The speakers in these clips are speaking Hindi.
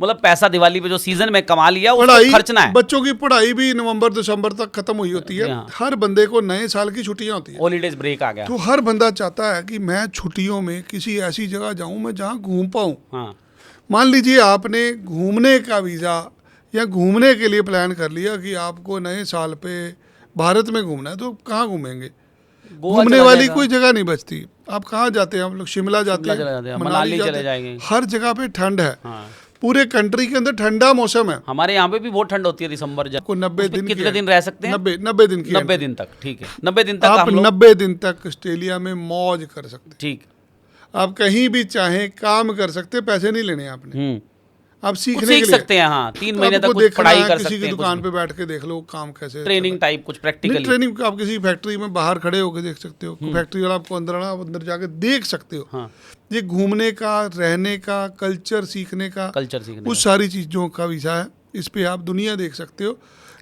मतलब पैसा दिवाली पे जो सीजन में कमा लिया उसको पढ़ाई, खर्चना है। बच्चों की पढ़ाई भी नवंबर दिसंबर तक खत्म हुई होती है। हाँ। हर बंदे को नए साल की छुट्टियां होती है, हॉलीडेज ब्रेक आ गया। तो हर बंदा चाहता है कि मैं छुट्टियों में किसी ऐसी जगह जाऊं मैं जहां घूम पाऊं। हाँ, मान लीजिए आपने घूमने का वीज़ा या घूमने के लिए प्लान कर लिया कि आपको नए साल पे भारत में घूमना है, तो कहाँ घूमेंगे? गोवा घूमने चला वाली जाएगा। कोई जगह नहीं बचती। आप कहाँ जाते हैं? हम लोग शिमला जाते शिमला चले जाते हैं, हैं, मनाली मनाली जाते चले हैं। जाएंगे। हर जगह पे ठंड है, हाँ, पूरे कंट्री के अंदर ठंडा मौसम है। हमारे यहाँ पे भी बहुत ठंड होती है दिसंबर जब। आपको 90 उसमें दिन की कितने दिन रह सकते हैं? 90 दिन की 90 दिन तक, ठीक है। 90 दिन तक आप हम लोग, 90 दिन तक ऑस्ट्रेलिया में मौज कर सकते हैं। ठीक। आप कहीं भी चाहें काम कर सकते हैं, पैसे नहीं लेने आपने। आप कुछ सीखने सीख के लिए सकते हैं। हाँ, 3 महीने तक आपको कुछ देखना पढ़ाई है, कर किसी सकते की हैं, कुछ दुकान भी। पे बैठ के देख लो काम कैसे ट्रेनिंग चल टाइप कुछ रहा है। नहीं, प्रैक्टिकली। ट्रेनिंग आप किसी फैक्ट्री में बाहर खड़े होकर देख सकते हो। फैक्ट्री वाला आपको अंदर आना, आप अंदर जाके देख सकते हो। हाँ, ये घूमने का, रहने का, कल्चर सीखने का, कल्चर सीखने उस सारी चीज़ों का वीज़ा है। इस पे आप दुनिया देख सकते हो।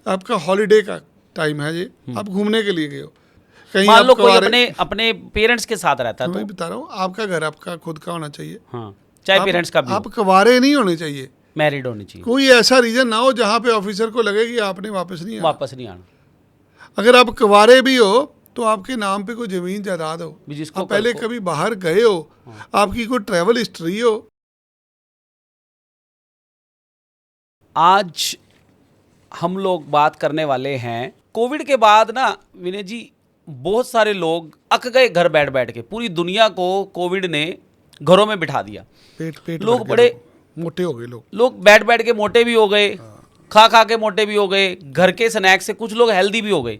आपका हॉलीडे का टाइम है ये, आप घूमने के लिए गए हो कहीं। मान आप लो कोई कुंवारे- अपने अपने पेरेंट्स के साथ रहता है मैं तो, बता रहा हूँ, आपका घर आपका खुद का होना चाहिए। हाँ, चाहे आप- पेरेंट्स का भी आप कुंवारे नहीं होने चाहिए। मैरिड होनी चाहिए, कोई ऐसा रीजन ना हो जहाँ पे ऑफिसर को लगे कि आपने वापस नहीं आना। वापस नहीं आना। अगर आप कुंवारे भी हो तो आपके नाम पे कोई जमीन जायदाद हो, भी जिसको आप पहले कल को- कभी बाहर गए हो, आपकी कोई ट्रैवल हिस्ट्री हो। आज हम लोग बात करने वाले हैं कोविड के बाद ना विनय जी, बहुत सारे लोग अक गए घर बैठ बैठ के। पूरी दुनिया को कोविड ने घरों में बिठा दिया। पेट लोग भर के बड़े मोटे हो गए लोग। लोग बैठ बैठ के मोटे भी हो गए, खा खा के मोटे भी हो गए, घर के स्नैक्स से कुछ लोग हेल्दी भी हो गए।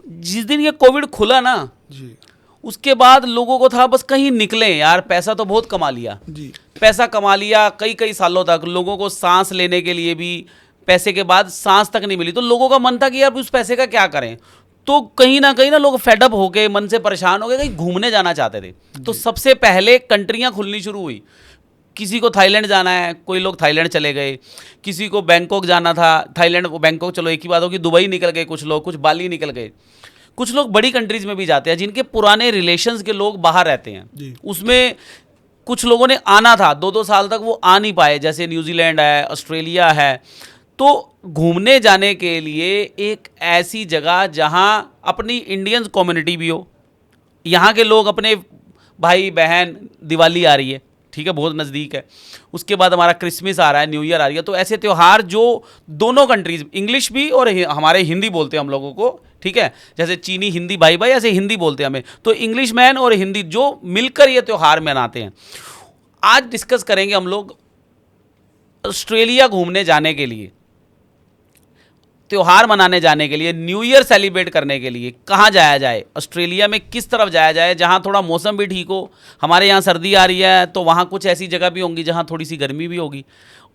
जिस दिन ये कोविड खुला ना, जी उसके बाद लोगों को था बस कहीं निकले यार, पैसा तो बहुत कमा लिया। जी पैसा कमा लिया, कई कई सालों तक लोगों को सांस लेने के लिए भी पैसे के बाद सांस तक नहीं मिली, तो लोगों का मन था कि यार उस पैसे का क्या करें। तो कहीं ना लोग फेडअप हो गए, मन से परेशान हो गए, कहीं घूमने जाना चाहते थे। तो सबसे पहले कंट्रियां खुलनी शुरू हुई। किसी को थाईलैंड जाना है, कोई लोग थाईलैंड चले गए। किसी को बैंकॉक जाना था, थाईलैंड बैंकॉक चलो एक ही बात होगी, दुबई निकल गए कुछ लोग, कुछ बाली निकल गए। कुछ लोग बड़ी कंट्रीज में भी जाते हैं जिनके पुराने रिलेशंस के लोग बाहर रहते हैं। जी। उसमें कुछ लोगों ने आना था, 2-2 साल तक वो आ नहीं पाए, जैसे न्यूजीलैंड है, ऑस्ट्रेलिया है। तो घूमने जाने के लिए एक ऐसी जगह जहां अपनी इंडियन कम्युनिटी भी हो, यहाँ के लोग अपने भाई बहन, दिवाली आ रही है, ठीक है, बहुत नज़दीक है, उसके बाद हमारा क्रिसमस आ रहा है, न्यू ईयर आ रही है। तो ऐसे त्यौहार जो दोनों कंट्रीज, इंग्लिश भी और हमारे हिंदी बोलते हैं हम लोगों को, ठीक है, जैसे चीनी हिंदी भाई भाई, ऐसे हिंदी बोलते हैं हमें, तो इंग्लिश मैन और हिंदी जो मिलकर ये त्यौहार मनाते हैं। आज डिस्कस करेंगे हम लोग ऑस्ट्रेलिया घूमने जाने के लिए, त्योहार मनाने जाने के लिए, न्यू ईयर सेलिब्रेट करने के लिए कहाँ जाया जाए, ऑस्ट्रेलिया में किस तरफ जाया जाए जहाँ थोड़ा मौसम भी ठीक हो। हमारे यहाँ सर्दी आ रही है तो वहाँ कुछ ऐसी जगह भी होंगी जहाँ थोड़ी सी गर्मी भी होगी,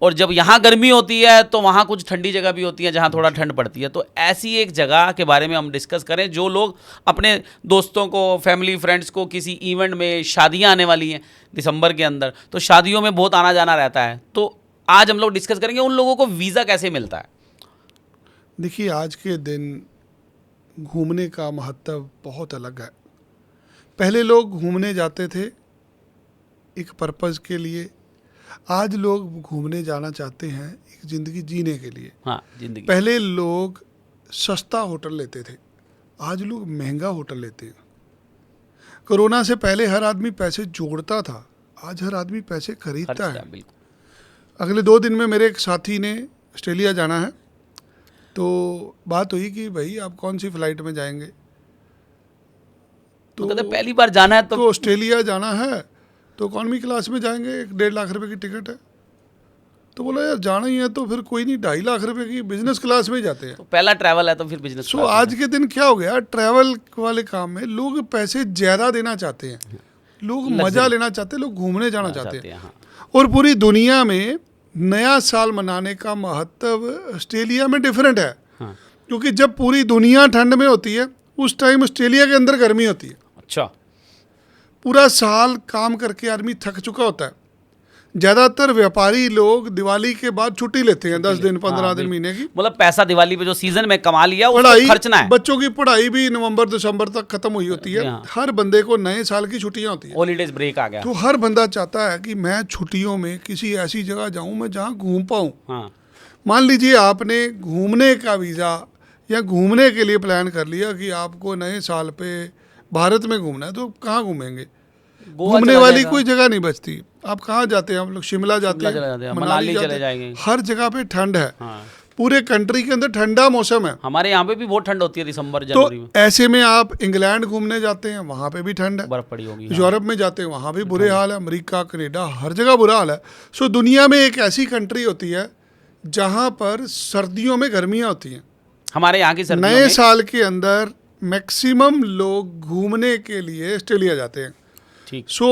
और जब यहाँ गर्मी होती है तो वहाँ कुछ ठंडी जगह भी होती है जहाँ थोड़ा ठंड पड़ती है। तो ऐसी एक जगह के बारे में हम डिस्कस करें जो लोग अपने दोस्तों को, फैमिली फ्रेंड्स को, किसी इवेंट में, शादियाँ आने वाली हैं दिसंबर के अंदर, तो शादियों में बहुत आना जाना रहता है। तो आज हम लोग डिस्कस करेंगे उन लोगों को वीज़ा कैसे मिलता है। देखिए, आज के दिन घूमने का महत्व बहुत अलग है। पहले लोग घूमने जाते थे एक पर्पज़ के लिए, आज लोग घूमने जाना चाहते हैं एक ज़िंदगी जीने के लिए। हाँ, जिंदगी। पहले लोग सस्ता होटल लेते थे, आज लोग महंगा होटल लेते हैं। कोरोना से पहले हर आदमी पैसे जोड़ता था, आज हर आदमी पैसे खरीदता है। बिल्कुल। अगले 2 दिन में मेरे एक साथी ने ऑस्ट्रेलिया जाना है, तो बात हुई कि भाई आप कौन सी फ़्लाइट में जाएंगे। तो कहते पहली बार जाना है तो ऑस्ट्रेलिया जाना है तो इकॉनमी क्लास में जाएंगे, 1.5 लाख रुपए की टिकट है। तो बोला यार जाना ही है तो फिर कोई नहीं, 2.5 लाख रुपए की बिजनेस क्लास में ही जाते हैं। तो पहला ट्रैवल है तो फिर बिजनेस। सो आज के दिन क्या हो गया, ट्रैवल वाले काम में लोग पैसे ज़्यादा देना चाहते हैं, लोग मज़ा लेना चाहते हैं, लोग घूमने जाना चाहते हैं। हाँ। और पूरी दुनिया में नया साल मनाने का महत्व ऑस्ट्रेलिया में डिफरेंट है। हाँ। क्योंकि जब पूरी दुनिया ठंड में होती है उस टाइम ऑस्ट्रेलिया के अंदर गर्मी होती है। अच्छा। पूरा साल काम करके आदमी थक चुका होता है, ज़्यादातर व्यापारी लोग दिवाली के बाद छुट्टी लेते हैं, 10 दिन 15 दिन बिल्कुल। महीने की। मतलब पैसा दिवाली पे जो सीजन में कमा लिया उसको पढ़ाई, खर्चना है। बच्चों की पढ़ाई भी नवंबर दिसंबर तक खत्म हुई होती है। हाँ। हर बंदे को नए साल की छुट्टियां होती है, हॉलीडेज ब्रेक आ गया। तो हर बंदा चाहता है कि मैं छुट्टियों में किसी ऐसी जगह जाऊं मैं जहां घूम पाऊं। हाँ मान लीजिए आपने घूमने का वीज़ा या घूमने के लिए प्लान कर लिया कि आपको नए साल पे भारत में घूमना है, तो कहाँ घूमेंगे? गोवा घूमने चला वाली जाएगा। कोई जगह नहीं बचती। आप कहाँ जाते हैं? हम लोग शिमला जाते शिमला चले जाते हैं, हैं, मनाली मनाली जाते चले हैं। जाएंगे। हर जगह पे ठंड है, हाँ पूरे कंट्री के अंदर ठंडा मौसम है। हमारे यहाँ पे भी बहुत ठंड होती है दिसंबर तो जनवरी में, ऐसे में आप इंग्लैंड घूमने जाते हैं, वहाँ पे भी ठंड है। बर्फ पड़ी होगी। हाँ। यूरोप में जाते हैं, वहाँ भी बुरे हाल है। अमेरिका, कनाडा, हर जगह बुरा हाल है। सो दुनिया में एक ऐसी कंट्री होती है जहाँ पर सर्दियों में गर्मियाँ होती हैं। हमारे यहाँ की सर्दियों नए में साल के अंदर मैक्सिमम लोग घूमने के लिए ऑस्ट्रेलिया जाते हैं। ठीक। सो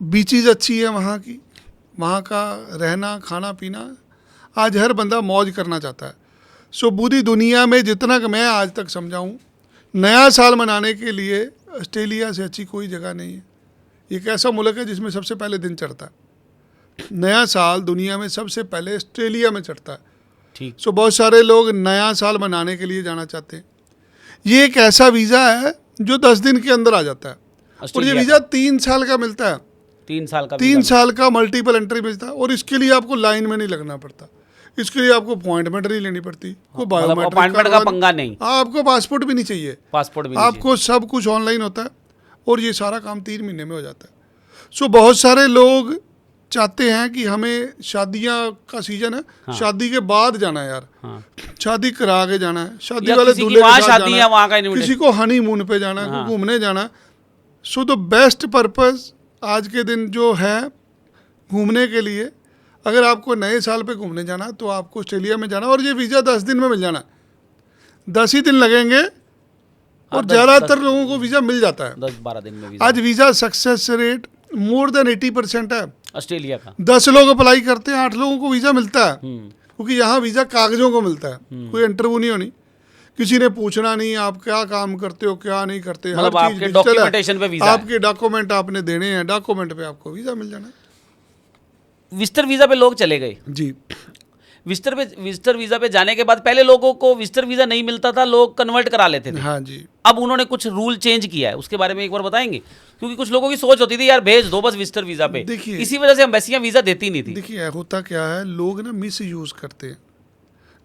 बीचीज अच्छी है वहाँ की, वहाँ का रहना खाना पीना, आज हर बंदा मौज करना चाहता है। सो पूरी दुनिया में जितना कि मैं आज तक समझाऊँ, नया साल मनाने के लिए ऑस्ट्रेलिया से अच्छी कोई जगह नहीं है। एक ऐसा मुल्क है जिसमें सबसे पहले दिन चढ़ता है। नया साल दुनिया में सबसे पहले ऑस्ट्रेलिया में चढ़ता है। ठीक। सो बहुत सारे लोग नया साल मनाने के लिए जाना चाहते हैं। ये एक ऐसा वीज़ा है जो 10 दिन के अंदर आ जाता है, और ये ऑस्ट्रेलिया वीज़ा 3 साल का मिलता है। 3 साल का 3 वीज़ा साल का मल्टीपल एंट्री मिलता है, और इसके लिए आपको लाइन में नहीं लगना पड़ता। इसके लिए आपको अपॉइंटमेंट नहीं लेनी पड़ती, कोई मतलब बायोमेट्रिक अपॉइंटमेंट का पंगा नहीं, आपको पासपोर्ट भी नहीं चाहिए, पासपोर्ट भी नहीं चाहिए। आपको सब कुछ ऑनलाइन होता है, और ये सारा काम 3 महीने में हो जाता है। सो बहुत सारे लोग चाहते हैं कि हमें शादियां का सीजन है, शादी के बाद जाना है यार, हाँ। शादी करा के जाना है, शादी या वाले किसी की दूल्हे के वहाँ साथ शादी जाना है, वहाँ का invitation। किसी को हनीमून पे जाना है, हाँ। कोई घूमने जाना है। सो द बेस्ट पर्पस आज के दिन जो है घूमने के लिए, अगर आपको नए साल पे घूमने जाना है तो आपको ऑस्ट्रेलिया में जाना, और ये वीज़ा 10 दिन में मिल जाना है। 10 ही दिन लगेंगे, और 10 ज़्यादातर लोगों को वीज़ा मिल जाता है। 10-12 दिन में वीज़ा आज visa success rate more than 80% है। ऑस्ट्रेलिया का। 10 लोग अप्लाई करते हैं, 8 लोगों को वीज़ा मिलता है, हम्म। क्योंकि यहाँ वीज़ा कागजों को मिलता है, कोई इंटरव्यू नहीं होनी, किसी ने पूछना नहीं आप क्या काम करते हो क्या नहीं करते, हर मतलब चीज़ आपके डिजिटल है। डॉक्यूमेंटेशन पे वीज़ा है। आपके डॉक्यूमेंट आपने देने हैं, डॉक्यूमेंट पे आपको वीज़ा मिल जाना है। विजिटर वीज़ा पे लोग चले गए। जी, विजिटर वीज़ा पे जाने के बाद पहले लोगों को विजिटर वीज़ा नहीं मिलता था, लोग कन्वर्ट करा लेते थे। हाँ जी। अब उन्होंने कुछ रूल चेंज किया है, उसके बारे में एक बार बताएंगे? क्योंकि कुछ लोगों की सोच होती थी यार भेज दो बस विजिटर वीज़ा पे, देखिए- इसी वजह से एम्बेसियां वीज़ा देती नहीं थी। देखिए होता क्या है, लोग ना मिस यूज़ करते हैं।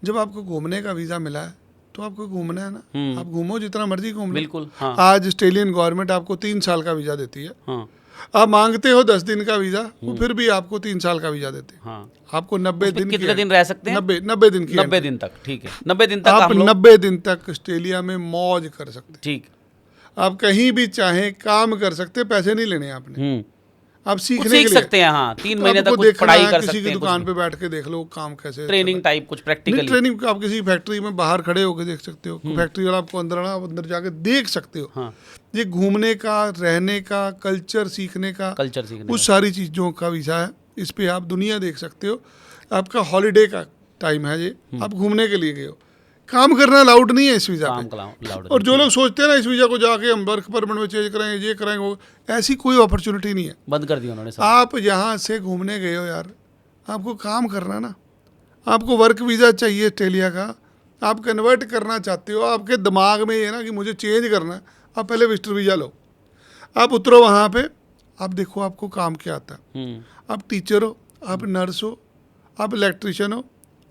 जब आपको घूमने का वीज़ा मिला है तो आपको घूमना है ना, आप घूमो जितना मर्जी घूम लो। बिल्कुल। हाँ आज ऑस्ट्रेलियन गवर्नमेंट आपको 3 साल का वीज़ा देती है। हाँ आप मांगते हो 10 दिन का वीज़ा, वो फिर भी आपको 3 साल का वीज़ा देते हैं। हाँ। आपको 90 उसमें दिन की कितने दिन रह सकते हैं? 90 दिन की 90 दिन तक। ठीक है, 90 दिन तक आप हम लोग। 90 दिन तक ऑस्ट्रेलिया में मौज कर सकते ठीक। हैं। आप कहीं भी चाहें काम कर सकते हैं, पैसे नहीं लेने आपने। आप कुछ सीखने सीख के लिए सकते हैं। हाँ 3 महीने तक आपको कुछ देखना पढ़ाई है, कर किसी सकते की हैं, दुकान कुछ पे बैठ के देख लो काम कैसे ट्रेनिंग टाइप कुछ नहीं, प्रैक्टिकली। ट्रेनिंग आप किसी फैक्ट्री में बाहर खड़े होकर देख सकते हो, फैक्ट्री वाला आपको अंदर आना, आप अंदर जाके देख सकते हो। हाँ ये घूमने का, रहने का, कल्चर सीखने का, कल्चर सीखने उस सारी चीज़ों का वीज़ा है। इस पे आप दुनिया देख सकते हो। आपका हॉलीडे का टाइम है ये, आप घूमने के लिए गए हो, काम करना अलाउड नहीं है इस वीज़ा काम पे। लाउड। और जो लोग सोचते हैं ना इस वीज़ा को जाके हम वर्क परमिट में चेंज करेंगे, ये करेंगे, वो, ऐसी कोई अपॉर्चुनिटी नहीं है। बंद कर दिया उन्होंने सब। आप यहाँ से घूमने गए हो यार, आपको काम करना ना, आपको वर्क वीज़ा चाहिए ऑस्ट्रेलिया का, आप कन्वर्ट करना चाहते हो, आपके दिमाग में ये है ना कि मुझे चेंज करना है, आप पहले विजिटर वीज़ा लो। आप उतरो वहाँ पे, आप देखो आपको काम क्या आता है। आप टीचर हो, आप नर्स हो, आप इलेक्ट्रिशियन हो,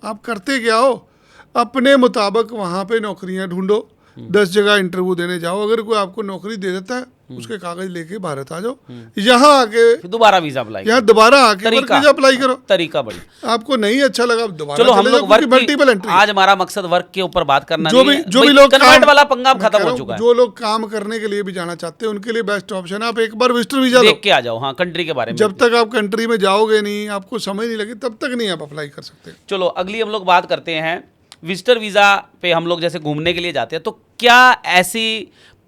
आप करते क्या हो, अपने मुताबिक वहाँ पे नौकरियाँ ढूंढो, 10 जगह इंटरव्यू देने जाओ, अगर कोई आपको नौकरी दे देता है उसके कागज लेके भारत आ जाओ, यहाँ आके फिर दोबारा वीजा अप्लाई। यहाँ दोबारा आके वर्क वीजा अप्लाई करो। तरीका बढ़िया। आपको नहीं अच्छा लगा दोबारा चलो हम चले लोग जाओ, वर्क क्योंकि मल्टीपल एंट्री। आज हमारा मकसद वर्क के ऊपर बात करना जो नहीं भी है। जो भी भाई, लोग कन्वर्ट वाला पंगा मैं खत्म कह हो रहा चुका हूँ, है। जो लोग काम करने के लिए भी जाना चाहते हैं उनके लिए बेस्ट ऑप्शन है, आप एक बार विजिटर वीजा लो। देख के आ जाओ। हाँ कंट्री के बारे में। जब तक आप कंट्री में जाओगे नहीं, आपको समझ नहीं लगी, तब तक नहीं आप अप्लाई कर सकते। चलो अगली हम लोग बात करते हैं विजिटर वीज़ा पे। हम लोग जैसे घूमने के लिए जाते हैं तो क्या ऐसी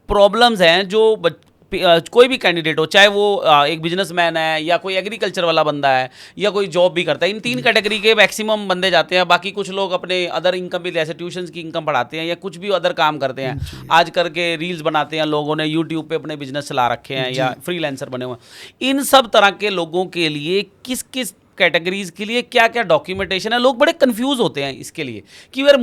प्रॉब्लम्स हैं जो कोई भी कैंडिडेट हो, चाहे वो एक बिजनेसमैन है या कोई एग्रीकल्चर वाला बंदा है या कोई जॉब भी करता है, इन 3 कैटेगरी के मैक्सिमम बंदे जाते हैं। बाकी कुछ लोग अपने अदर इनकम भी, जैसे ट्यूशन्स की इनकम पढ़ाते हैं या कुछ भी अदर काम करते हैं। आज करके रील्स बनाते हैं, लोगों ने यूट्यूब पे अपने बिजनेस चला रखे हैं या फ्रीलांसर बने हुए हैं। इन सब तरह के लोगों के लिए किस किस कैटेगरीज के लिए क्या क्या डॉक्यूमेंटेशन है? लोग बड़े कंफ्यूज होते हैं इसके लिए कि यार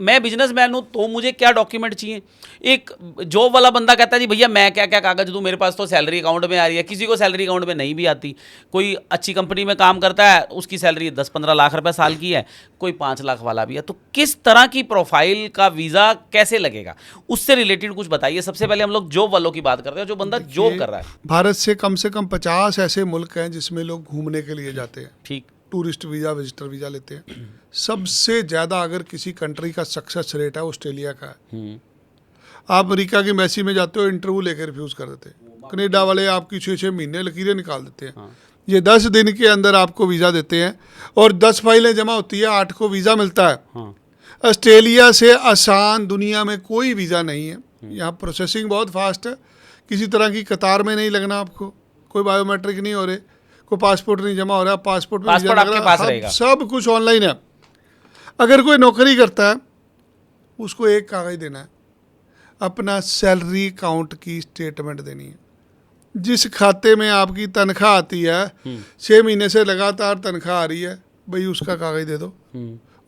मैं बिजनेसमैन हूँ तो मुझे क्या डॉक्यूमेंट चाहिए। एक जॉब वाला बंदा कहता है जी भैया मैं क्या क्या कागज दूँ, मेरे पास तो सैलरी अकाउंट में आ रही है। किसी को सैलरी अकाउंट में नहीं भी आती। कोई अच्छी कंपनी में काम करता है, उसकी सैलरी 10-15 लाख रुपए साल की है, कोई 5 लाख वाला भी है। तो किस तरह की प्रोफाइल का वीज़ा कैसे लगेगा, उससे रिलेटेड कुछ बताइए। सबसे पहले हम लोग जॉब वालों की बात करते हैं, जो बंदा जॉब कर रहा है। भारत से कम 50 ऐसे मुल्क हैं जिसमें लोग घूमने के लिए जाते हैं, ठीक। टूरिस्ट वीज़ा, विजिटर वीज़ा लेते हैं। सबसे ज़्यादा अगर किसी कंट्री का सक्सेस रेट है ऑस्ट्रेलिया का है। आप अमेरिका की एम्बेसी में जाते हो, इंटरव्यू लेकर रिफ्यूज़ कर देते हैं। कनेडा वाले आपकी 6-6 महीने लकीरें निकाल देते हैं। ये 10 दिन के अंदर आपको वीज़ा देते हैं और 10 फाइलें जमा होती है, 8 को वीज़ा मिलता है। ऑस्ट्रेलिया से आसान दुनिया में कोई वीज़ा नहीं है। यहाँ प्रोसेसिंग बहुत फास्ट है, किसी तरह की कतार में नहीं लगना आपको, कोई बायोमेट्रिक नहीं हो रहे, कोई पासपोर्ट नहीं जमा हो रहा, पासपोर्ट में वीज़ा लग रहा है, सब कुछ ऑनलाइन है। अगर कोई नौकरी करता है उसको एक कागज़ देना है, अपना सैलरी अकाउंट की स्टेटमेंट देनी है। जिस खाते में आपकी तनख्वाह आती है, 6 महीने से लगातार तनख्वाह आ रही है, भाई उसका कागज़ दे दो।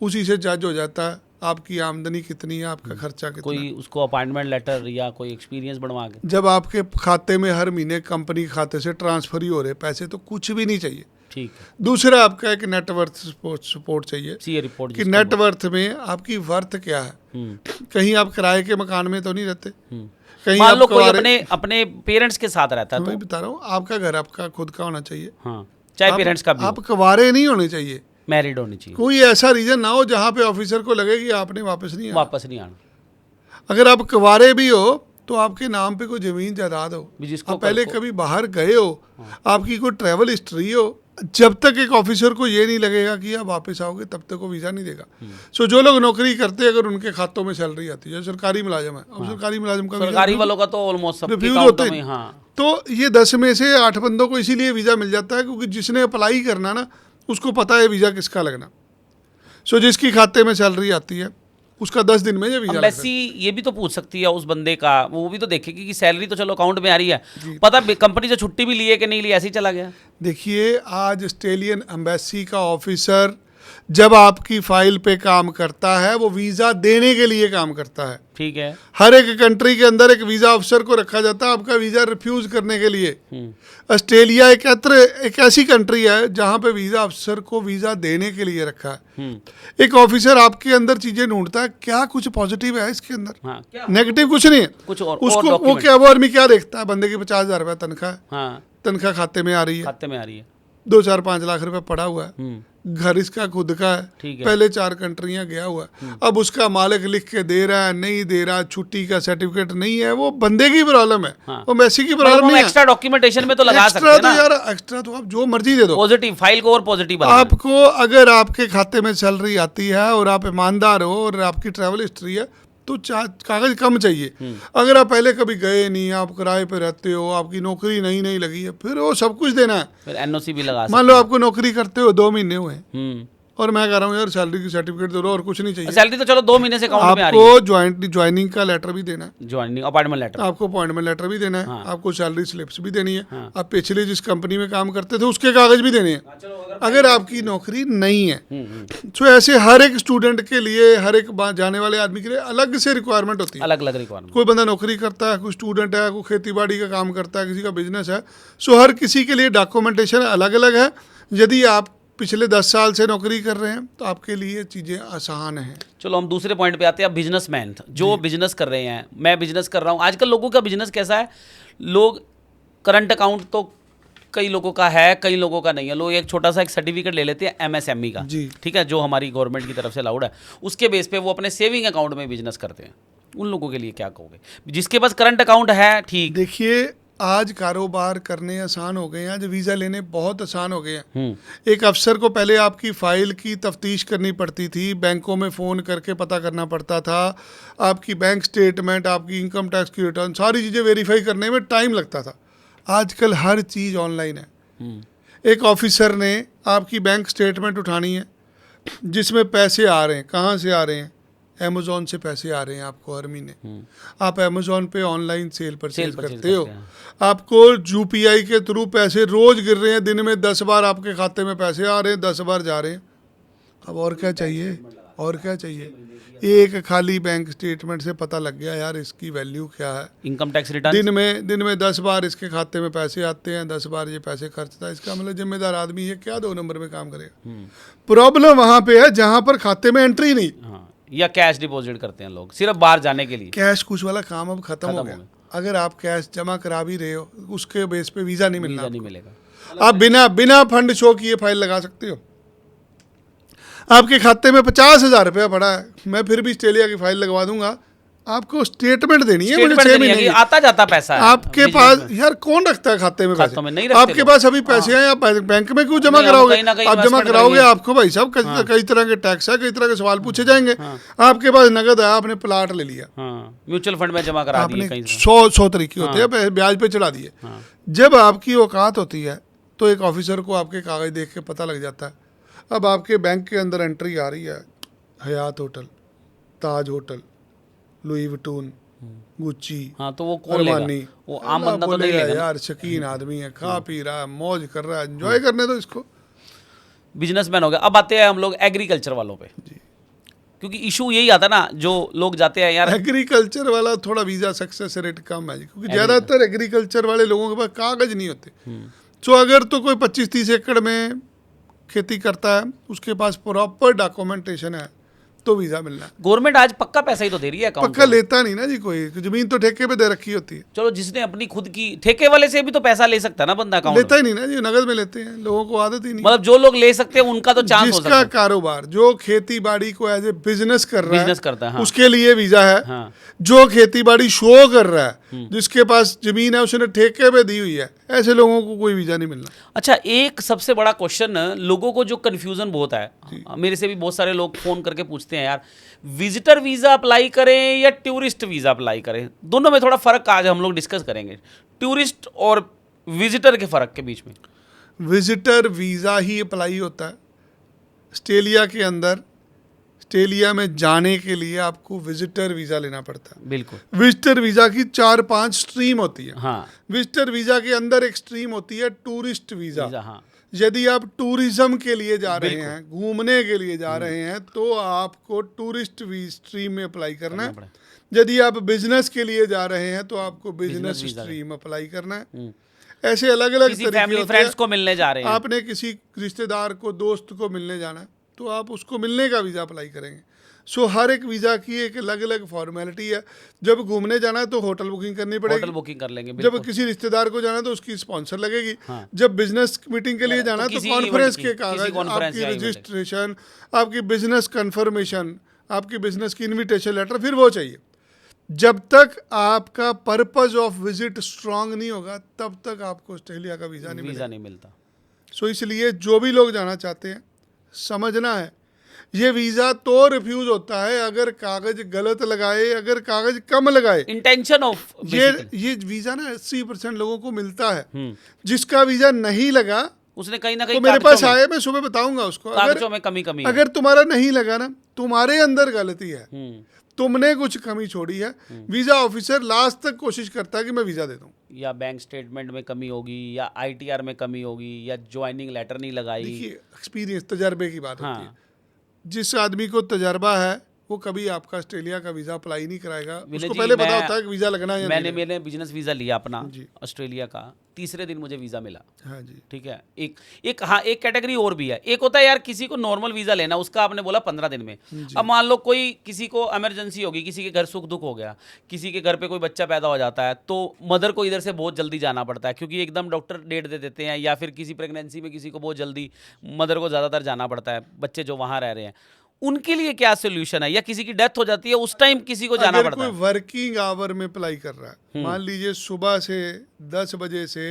उसी से जज हो जाता है आपकी आमदनी कितनी है, आपका खर्चा कितना। कोई उसको अपॉइंटमेंट लेटर या कोई एक्सपीरियंस बनवा के, जब आपके खाते में हर महीने कंपनी के खाते से ट्रांसफर ही हो रहे पैसे, तो कुछ भी नहीं चाहिए। ठीक है। दूसरा आपका एक नेटवर्थ सपोर्ट चाहिए, सीए रिपोर्ट कि नेटवर्थ में आपकी वर्थ क्या है। कहीं आप किराए के मकान में तो नहीं रहते, कहीं मान लो कोई अपने पेरेंट्स के साथ रहता है, तो बता रहा हूँ, आपका घर आपका खुद का होना चाहिए। हाँ, चाहे पेरेंट्स का भी आप कवारे नहीं होने चाहिए, मैरिड होनी चाहिए। कोई ऐसा रीजन ना हो जहाँ पे ऑफिसर को लगे कि आपने वापस नहीं आना। अगर आप कवारे भी हो तो आपके नाम पे कोई जमीन जायदाद हो, आप पहले कभी बाहर गए हो, आपकी कोई ट्रैवल हिस्ट्री हो। जब तक एक ऑफिसर को ये नहीं लगेगा कि आप वापस आओगे, तब तक वो वीज़ा नहीं देगा। सो जो लोग नौकरी करते हैं, अगर उनके खातों में सैलरी आती है, सरकारी मुलाजिम है, अब सरकारी मुलाजिम का सरकारी वालों का तो ऑलमोस्ट सब रिफ्यूज होते हैं। तो ये 10 में से 8 बंदों को इसीलिए वीज़ा मिल जाता है क्योंकि जिसने अप्लाई करना ना, उसको पता है वीज़ा किसका लगना। सो जिसकी खाते में सैलरी आती है उसका 10 दिन में ये वीज़ा। एम्बेसी ये भी तो पूछ सकती है उस बंदे का, वो भी तो देखेगी कि सैलरी तो चलो अकाउंट में आ रही है, पता कंपनी से छुट्टी भी ली है कि नहीं ली, ऐसे ही चला गया। देखिए, आज ऑस्ट्रेलियन एम्बेसी का ऑफिसर जब आपकी फाइल पे काम करता है, वो वीज़ा देने के लिए काम करता है। ठीक है। हर एक कंट्री के अंदर एक वीज़ा ऑफिसर को रखा जाता है आपका वीज़ा रिफ्यूज करने के लिए। ऑस्ट्रेलिया एक ऐसी कंट्री है जहाँ पे वीज़ा ऑफिसर को वीज़ा देने के लिए रखा है। एक ऑफिसर आपके अंदर चीज़ें ढूंढता है, क्या कुछ पॉजिटिव है इसके अंदर, हाँ, नेगेटिव कुछ नहीं है। कुछ और, उसको वो क्या, वो आदमी क्या देखता है, बंदे की 50,000 रुपये तनख्वाह, हाँ, तनख्वाह खाते में आ रही है, 2-4-5 लाख रुपए पड़ा हुआ है, घर इसका खुद का है, पहले 4 कंट्रियां गया हुआ है, अब उसका मालिक लिख के दे रहा है, नहीं दे रहा, छुट्टी का सर्टिफिकेट नहीं है, वो बंदे की प्रॉब्लम है। हाँ। वो मैसी की प्रॉब्लम नहीं है। एक्स्ट्रा डॉक्यूमेंटेशन में तो लगा सकते हैं ना। यार एक्स्ट्रा तो आप जो मर्जी दे दो, पॉजिटिव फाइल को और पॉजिटिव आपको अगर आपके खाते में सैलरी आती है और आप ईमानदार हो और आपकी ट्रैवल हिस्ट्री है, तो कागज कम चाहिए। अगर आप पहले कभी गए नहीं, आप किराए पे रहते हो, आपकी नौकरी नहीं लगी है, फिर वो सब कुछ देना है। फिर एनओसी भी लगा, मान लो आपको नौकरी करते हो 2 महीने हुए और मैं कह रहा हूँ यार सैलरी की सर्टिफिकेट दे दो और कुछ नहीं चाहिए। सैलरी तो चलो 2 महीने से अकाउंट में आ रही है। आपको ज्वाइनिंग का लेटर भी देना है, ज्वाइनिंग अपॉइंटमेंट लेटर, आपको अपॉइंटमेंट लेटर भी देना है, आपको सैलरी स्लिप्स भी देनी है, आप पिछले जिस कंपनी में काम करते थे उसके कागज भी देने हैं अगर आपकी नौकरी नहीं है। तो ऐसे हर एक स्टूडेंट के लिए, हर एक जाने वाले आदमी के लिए अलग से रिक्वायरमेंट होती है, अलग अलग रिक्वायरमेंट। कोई बंदा नौकरी करता है, कोई स्टूडेंट है, कोई खेती बाड़ी का काम करता है, किसी का बिजनेस है। सो हर किसी के लिए डॉक्यूमेंटेशन अलग अलग है। यदि आप पिछले 10 साल से नौकरी कर रहे हैं तो आपके लिए चीज़ें आसान हैं। चलो हम दूसरे पॉइंट पे आते हैं। अब बिजनेसमैन जो बिजनेस कर रहे हैं, मैं बिजनेस कर रहा हूँ, आजकल लोगों का बिजनेस कैसा है, लोग करंट अकाउंट तो कई लोगों का है, कई लोगों का नहीं है। लोग एक छोटा सा एक सर्टिफिकेट ले लेते हैं एमएसएमई का, ठीक है, जो हमारी गवर्नमेंट की तरफ से अलाउड है, उसके बेस पे वो अपने सेविंग अकाउंट में बिजनेस करते हैं। उन लोगों के लिए क्या कहोगे? जिसके पास करंट अकाउंट है, ठीक। देखिए, आज कारोबार करने आसान हो गए हैं, आज वीज़ा लेने बहुत आसान हो गए हैं। एक अफसर को पहले आपकी फ़ाइल की तफ्तीश करनी पड़ती थी, बैंकों में फ़ोन करके पता करना पड़ता था, आपकी बैंक स्टेटमेंट, आपकी इनकम टैक्स की रिटर्न, सारी चीज़ें वेरीफाई करने में टाइम लगता था। आजकल हर चीज़ ऑनलाइन है। एक ऑफिसर ने आपकी बैंक स्टेटमेंट उठानी है जिसमें पैसे आ रहे हैं, कहाँ से आ रहे हैं, अमेजोन से पैसे आ रहे हैं आपको हर महीने, आप अमेजोन पे ऑनलाइन सेल परचेज करते हो, आपको यूपीआई के थ्रू पैसे रोज गिर रहे हैं, दिन में 10 बार आपके खाते में पैसे आ रहे हैं, 10 बार जा रहे हैं। अब और क्या चाहिए, और क्या चाहिए? एक खाली बैंक स्टेटमेंट से पता लग गया यार इसकी वैल्यू क्या है। इनकम टैक्स रिटर्न दिन में 10 बार इसके खाते में पैसे आते हैं, 10 बार ये पैसे खर्चता है। इसका मतलब जिम्मेदार आदमी ये क्या 2 नंबर में काम करेगा? प्रॉब्लम वहां पे है जहां पर खाते में एंट्री नहीं। हाँ, या कैश डिपॉजिट करते हैं लोग सिर्फ बाहर जाने के लिए। कैश कुछ वाला काम अब खत्म हो गया। अगर आप कैश जमा करा भी रहे हो, उसके बेस पे वीजा नहीं मिलना, नहीं मिलेगा। आप बिना फंड शो किए फाइल लगा सकते हो। आपके खाते में 50,000 रुपया पड़ा है, मैं फिर भी ऑस्ट्रेलिया की फाइल लगवा दूंगा, आपको स्टेटमेंट देनी है मुझे 6 महीने की। आता जाता पैसा है आपके पास यार कौन रखता है खाते में पैसे? खातों में नहीं रखते आपके पास अभी पैसे हैं, आप बैंक में क्यों जमा कराओगे? आप जमा कराओगे, आपको भाई साहब कई तरह के टैक्स है, कई तरह के सवाल पूछे जाएंगे। आपके पास नगद है, आपने प्लाट ले लिया, म्यूचुअल फंड में जमा करा दिए, आपने 100 तरीके होते हैं, ब्याज पे चढ़ा दिए। जब आपकी औकात होती है तो एक ऑफिसर को आपके कागज देख के पता लग जाता है। अब आपके बैंक के अंदर एंट्री आ रही है, हयात होटल, ताज होटल, लुई विटून, गुच्ची, हाँ, तो वो कौन लेगा? वो आम बंदा तो नहीं लेगा यार। शकीन आदमी है, खा पी रहा है, मौज कर रहा है, एंजॉय करने दो इसको। बिजनेसमैन हो गया। अब आते हैं हम लोग एग्रीकल्चर वालों पे, क्योंकि इशू यही आता ना, जो लोग जाते हैं यार एग्रीकल्चर वाला थोड़ा वीजा सक्सेस रेट कम है, क्योंकि ज्यादातर एग्रीकल्चर वाले लोगों के पास कागज नहीं होते। तो अगर तो कोई 25-30 एकड़ में खेती करता है, उसके पास प्रॉपर डॉक्यूमेंटेशन है, तो वीजा मिलना है। गवर्नमेंट आज पक्का पैसा ही तो दे रही है अकाउंट पक्का लेता नहीं ना जी, कोई जमीन तो ठेके पे दे रखी होती है। चलो, जिसने अपनी खुद की, ठेके वाले से भी तो पैसा ले सकता है ना बंदा, अकाउंट लेता ही नहीं ना जी, नगद में लेते हैं, लोगों को आदत ही नहीं। मतलब जो लोग ले सकते हैं उनका तो चांस हो सकता जिसका है। कारोबार, जो खेती बाड़ी को एज ए बिजनेस कर रहा है, बिजनेस करता है, हाँ। उसके लिए वीजा है। हाँ। जो खेती बाड़ी शो कर रहा है, जिसके पास जमीन है, उसने ठेके पे दी हुई है, ऐसे लोगों को कोई वीजा नहीं मिलना। अच्छा, एक सबसे बड़ा क्वेश्चन, लोगों को जो कंफ्यूजन बहुत है, मेरे से भी बहुत सारे लोग फोन करके पूछते हैं यार, विजिटर वीजा अप्लाई करें या टूरिस्ट वीजा अप्लाई करें? दोनों में थोड़ा फर्क आज हम लोग डिस्कस करेंगे, टूरिस्ट और विजिटर के फर्क के बीच में। विजिटर वीजा ही अप्लाई होता है ऑस्ट्रेलिया के अंदर। ऑस्ट्रेलिया में जाने के लिए आपको विजिटर वीजा लेना पड़ता है। बिल्कुल। विजिटर वीजा की 4-5 स्ट्रीम होती है। हाँ। विजिटर वीजा के अंदर एक स्ट्रीम होती है टूरिस्ट वीजा। हाँ। यदि आप टूरिज्म के लिए जा रहे हैं, घूमने के लिए जा रहे हैं, तो आपको टूरिस्ट स्ट्रीम में अप्लाई करना है। यदि आप बिजनेस के लिए जा रहे हैं, तो आपको बिजनेस स्ट्रीम अप्लाई करना है। ऐसे अलग अलग फैमिली फ्रेंड्स को मिलने जा रहे हैं, आपने किसी रिश्तेदार को, दोस्त को मिलने जाना है, तो आप उसको मिलने का वीज़ा अप्लाई करेंगे। सो हर एक वीज़ा की एक अलग अलग फॉर्मेलिटी है। जब घूमने जाना है तो होटल बुकिंग करनी पड़ेगी, होटल बुकिंग कर लेंगे। जब किसी रिश्तेदार को जाना है तो उसकी स्पॉन्सर लगेगी। हाँ। जब बिजनेस मीटिंग के लिए जाना है तो कॉन्फ्रेंस के कागज, आपकी रजिस्ट्रेशन, आपकी बिजनेस कंफर्मेशन, आपकी बिजनेस की इन्विटेशन लेटर, फिर वो चाहिए। जब तक आपका पर्पज ऑफ विजिट स्ट्रांग नहीं होगा, तब तक आपको ऑस्ट्रेलिया का वीज़ा नहीं मिलता। सो इसलिए जो भी लोग जाना चाहते हैं, समझना है ये वीजा तो रिफ्यूज होता है अगर कागज गलत लगाए, अगर कागज कम लगाए। इंटेंशन ऑफ ये वीजा ना 80% लोगों को मिलता है। जिसका वीजा नहीं लगा उसने कहीं ना कहीं तो मेरे पास आए, मैं सुबह बताऊंगा उसको। कागजों में कमी अगर तुम्हारा नहीं लगा ना, तुम्हारे अंदर गलती है, तुमने कुछ कमी छोड़ी है। वीजा ऑफिसर लास्ट तक कोशिश करता है कि मैं वीजा दे दूं। या बैंक स्टेटमेंट में कमी होगी, या ITR में कमी होगी, या ज्वाइनिंग लेटर नहीं लगाई। देखिए, एक्सपीरियंस, तजर्बे की बात होती है। जिस आदमी को तजर्बा है वो कभी आपका ऑस्ट्रेलिया का वीजा अप्लाई नहीं कराएगा। उसको पहले पता होता है कि वीजा लगना है या नहीं। मैंने बिजनेस वीजा लिया अपना ऑस्ट्रेलिया का, तीसरे दिन मुझे वीजा मिला। हाँ जी, ठीक है। एक कैटेगरी और भी है। एक होता है यार किसी को नॉर्मल वीजा लेना, उसका आपने बोला 15 दिन में। अब मान लो कोई, किसी को इमरजेंसी होगी, किसी के घर सुख दुख हो गया, किसी के घर पे कोई बच्चा पैदा हो जाता है, तो मदर को इधर से बहुत जल्दी जाना पड़ता है, क्योंकि एकदम डॉक्टर डेट दे देते हैं, या फिर किसी प्रेगनेंसी में किसी को बहुत जल्दी, मदर को ज़्यादातर जाना पड़ता है, बच्चे जो वहाँ रह रहे हैं। उनके लिए क्या सोल्यूशन है? या किसी की डेथ हो जाती है, उस टाइम किसी को जाना पड़ता है। कोई वर्किंग आवर में अप्लाई कर रहा है, मान लीजिए सुबह से 10 बजे से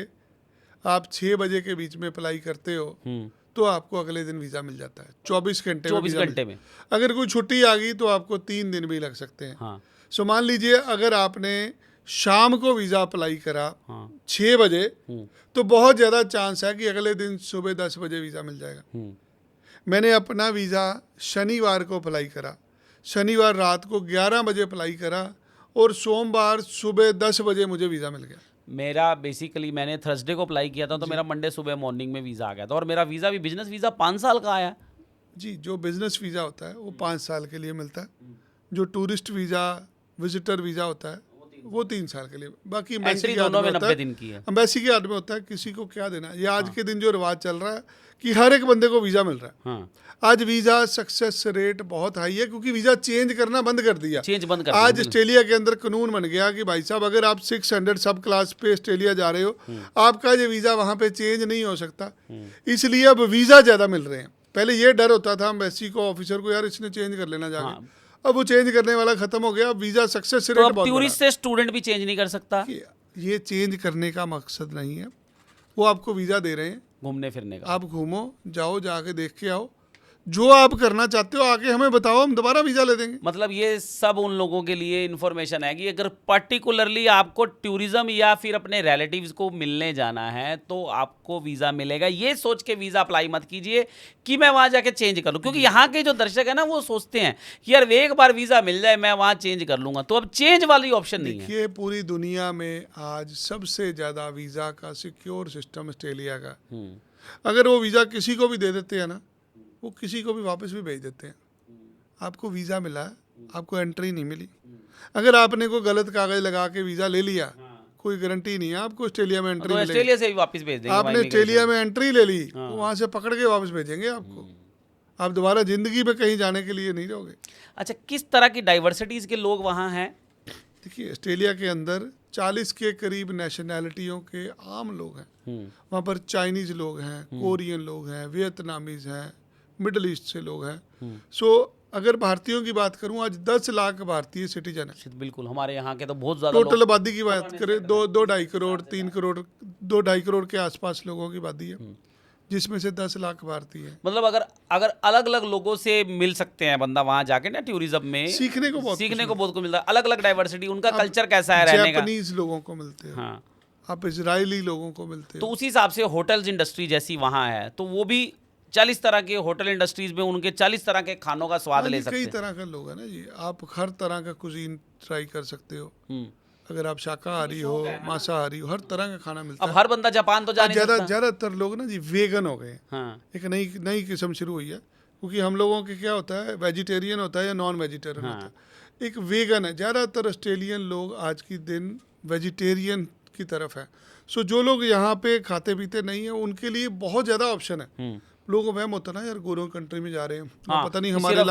आप 6 बजे के बीच में अप्लाई करते हो, तो आपको अगले दिन वीजा मिल जाता है 24 घंटे में। अगर कोई छुट्टी आ गई तो आपको 3 दिन भी लग सकते हैं। हाँ। सो मान लीजिए अगर आपने शाम को वीजा अप्लाई करा 6 बजे, तो बहुत ज़्यादा चांस है कि अगले दिन सुबह 10 बजे वीजा मिल जाएगा। मैंने अपना वीज़ा शनिवार को अप्लाई करा, शनिवार रात को 11 बजे अप्लाई करा और सोमवार सुबह 10 बजे मुझे वीज़ा मिल गया। मेरा बेसिकली मैंने थर्सडे को अप्लाई किया था, तो मेरा मंडे सुबह मॉर्निंग में वीज़ा आ गया था, और मेरा वीज़ा भी बिजनेस वीज़ा 5 साल का आया। जी, जो बिज़नेस वीज़ा होता है वो 5 साल के लिए मिलता है। जो टूरिस्ट वीज़ा, विजिटर वीज़ा होता है वो 3 साल के लिए। बाकी एम्बेसी एंट्री के हाथ दोनों में में होता 90 है। दिन की है। एम्बेसी के हाथ में होता है, किसी को क्या देना। ये आज के दिन जो रिवाज चल रहा है कि हर एक बंदे को वीज़ा मिल रहा है। हाँ, आज वीज़ा सक्सेस रेट बहुत हाई है, क्योंकि वीज़ा चेंज करना बंद कर दिया। चेंज बंद कर आज दिया। ऑस्ट्रेलिया के अंदर कानून बन गया कि भाई साहब, अगर आप 600 सब क्लास पे ऑस्ट्रेलिया जा रहे हो, आपका ये वीज़ा वहाँ पे चेंज नहीं हो सकता। इसलिए अब वीज़ा ज़्यादा मिल रहे हैं। पहले ये डर होता था एम्बेसी को, ऑफिसर को, यार इसने चेंज कर लेना जाके। अब वो चेंज करने वाला खत्म हो गया। अब वीज़ा सक्सेस तो रेट अब बहुत टूरिस्ट से स्टूडेंट भी चेंज नहीं कर सकता, ये चेंज करने का मकसद नहीं है। वो आपको वीज़ा दे रहे हैं, घूमने फिरने का। आप घूमो, जाओ, जाके देख के आओ, जो आप करना चाहते हो आके हमें बताओ, हम दोबारा वीज़ा ले देंगे। मतलब ये सब उन लोगों के लिए इन्फॉर्मेशन है कि अगर पर्टिकुलरली आपको टूरिज्म या फिर अपने रिलेटिव्स को मिलने जाना है तो आपको वीज़ा मिलेगा। ये सोच के वीज़ा अप्लाई मत कीजिए कि मैं वहाँ जाके चेंज कर लूँ, क्योंकि यहाँ के जो दर्शक है ना, वो सोचते हैं कि यार एक बार वीज़ा मिल जाए मैं वहाँ चेंज कर लूँगा। तो अब चेंज वाली ऑप्शन नहीं है। देखिए, पूरी दुनिया में आज सबसे ज़्यादा वीज़ा का सिक्योर सिस्टम ऑस्ट्रेलिया का। अगर वो वीज़ा किसी को भी दे देते हैं ना, वो किसी को भी वापस भी भेज देते हैं। आपको वीज़ा मिला है, आपको एंट्री नहीं मिली। अगर आपने कोई गलत कागज लगा के वीज़ा ले लिया, कोई गारंटी नहीं है आपको ऑस्ट्रेलिया में एंट्री तो मिलेगी। ऑस्ट्रेलिया से भी वापस भेज देंगे। आपने ऑस्ट्रेलिया में एंट्री ले ली, तो वहाँ से पकड़ के वापस भेजेंगे आपको। आप दोबारा ज़िंदगी में कहीं जाने के लिए नहीं रहोगे। अच्छा, किस तरह की डाइवर्सिटीज़ के लोग वहाँ हैं? देखिए, ऑस्ट्रेलिया के अंदर 40 के करीब नेशनैलिटियों के आम लोग हैं। वहाँ पर चाइनीज़ लोग हैं, कोरियन लोग हैं, वियतनामीज़ हैं, मिडल ईस्ट से लोग हैं। सो अगर भारतीयों की बात करूं, आज 10 लाख भारतीय सिटीजन है। बिल्कुल, हमारे यहाँ के तो बहुत ज़्यादा टोटल आबादी की बात करें, 2-2.5 करोड़, 3 करोड़, 2-2.5 करोड़ के आसपास लोगों की आबादी है, जिसमें से 10 लाख भारतीय है। मतलब अगर अलग अलग लोगों से मिल सकते हैं बंदा वहाँ जाके ना, टूरिज्म में सीखने को बहुत कुछ मिलता है। अलग अलग डाइवर्सिटी, उनका कल्चर कैसा है रहने का। जापानीज लोगों को मिलते हैं, हाँ, आप इजरायली लोगों को मिलते तो हो। उसी हिसाब से होटल्स इंडस्ट्री जैसी वहाँ है, तो वो भी 40 तरह के होटल इंडस्ट्रीज में उनके 40 तरह के खानों का स्वाद ले सकते कई हैं। तरह का लोग है ना जी, आप हर तरह का कुजीन ट्राई कर सकते हो। अगर आप शाकाहारी हो, मांसाहारी हो, हर तरह का खाना मिलता अब है। हर बंदा जापान तो जा नहीं सकता। ज़्यादातर लोग ना जी वेगन हो गए। हाँ, एक नई किस्म शुरू हुई है, क्योंकि हम लोगों के क्या होता है, वेजिटेरियन होता है या नॉन वेजिटेरियन होता है। एक वेगन है। ज़्यादातर ऑस्ट्रेलियन लोग आज की दिन वेजिटेरियन की तरफ है। सो जो लोग यहाँ पे खाते पीते नहीं है, उनके लिए बहुत ज़्यादा ऑप्शन है। लोगों को वहम होता ना, यार गोरों कंट्री में जा रहे हैं, पता नहीं हमारे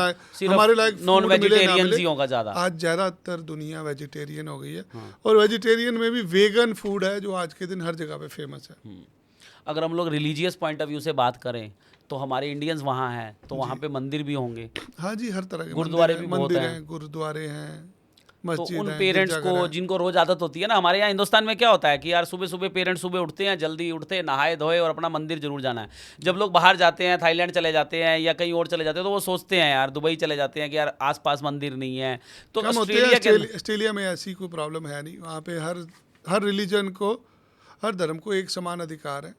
लायक नॉन food मिले ना वेजिटेरियंस मिले। ही होगा ज़्यादा। आज ज़्यादातर दुनिया वेजिटेरियन हो गई है, और वेजिटेरियन में भी वेगन फूड है जो आज के दिन हर जगह पे फेमस है। अगर हम लोग रिलीजियस पॉइंट ऑफ व्यू से बात करें तो हमारे इंडियंस वहाँ हैं, तो वहाँ पे मंदिर भी होंगे। हाँ जी, हर तरह के गुरुद्वारे भी बहुत मंदिर हैं। हैं, गुरुद्वारे हैं, तो मस्जिद उन हैं, पेरेंट्स गिरजाघर को हैं। जिनको रोज आदत होती है ना, हमारे यहाँ हिंदुस्तान में क्या होता है कि यार सुबह सुबह पेरेंट्स सुबह उठते हैं, जल्दी उठते हैं, नहाए धोए और अपना मंदिर जरूर जाना है। जब लोग बाहर जाते हैं, थाईलैंड चले जाते हैं या कहीं और चले जाते हैं, तो वो सोचते हैं यार दुबई चले जाते हैं कि यार आसपास मंदिर नहीं है। तो कम होते हैं। ऑस्ट्रेलिया के ऑस्ट्रेलिया में ऐसी कोई प्रॉब्लम है नहीं। वहाँ पे हर रिलीजन को, हर धर्म को एक समान अधिकार है।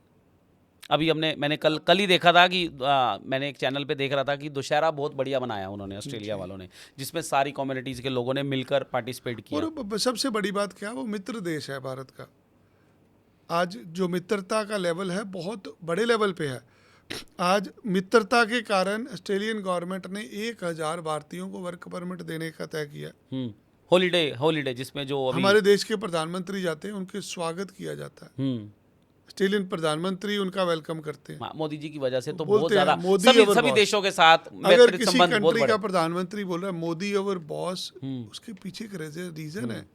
अभी मैंने कल ही देखा था कि मैंने एक चैनल पे देख रहा था कि दुशहरा बहुत बढ़िया बनाया उन्होंने, ऑस्ट्रेलिया वालों ने, जिसमें सारी कम्युनिटीज़ के लोगों ने मिलकर पार्टिसिपेट किया। और सबसे बड़ी बात क्या, वो मित्र देश है भारत का। आज जो मित्रता का लेवल है बहुत बड़े लेवल पे है। आज मित्रता के कारण ऑस्ट्रेलियन गवर्नमेंट ने 1000 भारतीयों को वर्क परमिट देने का तय किया। हॉलीडे जिसमें जो अभी हमारे देश के प्रधानमंत्री जाते हैं, उनके स्वागत किया जाता है। ऑस्ट्रेलियन प्रधानमंत्री उनका वेलकम करते हैं। मोदी जी की वजह से तो बोलते बहुत हैं, ज्यादा मोदी सभी our boss। देशों के साथ अगर मैत्री किसी संबंध बहुत कंट्री का बड़े। प्रधानमंत्री बोल रहा है मोदी ओवर बॉस, उसके पीछे एक रीजन है।